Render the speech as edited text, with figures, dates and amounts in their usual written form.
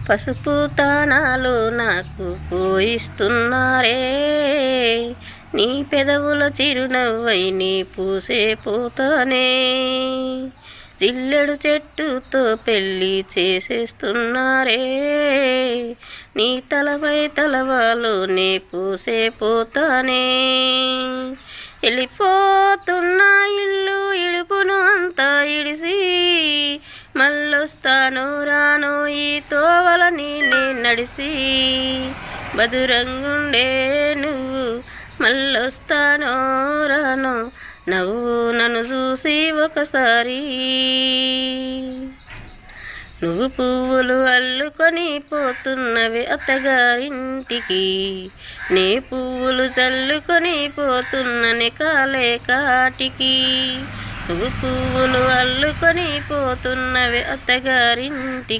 పసుపు తానాలు నాకు పోయిస్తున్నారే, నీ పెదవుల చిరునవ్వై నీ పూసే పోతానే. జిల్లెడు చెట్టుతో పెళ్ళి చేసేస్తున్నారే, నీ తలపై తలవాలు నే పూసే పోతానే. వెళ్ళిపోతున్నా ఇల్లు ఇడుపును అంతా ఇడిసి, మళ్ళొస్తాను రాను ఈ తోవలని నే నడిసి. బదురంగుండే నువ్వు మళ్ళొస్తానో రాను, నవ్వు నన్ను చూసి ఒకసారి. నువ్వు పువ్వులు అల్లుకొని పోతున్నవి అత్తగారింటికి, నే పువ్వులు చల్లుకొని పోతున్నని కాలే కాటికి. నువ్వు పువ్వులు అల్లుకొని పోతున్నవి అత్తగారింటికి.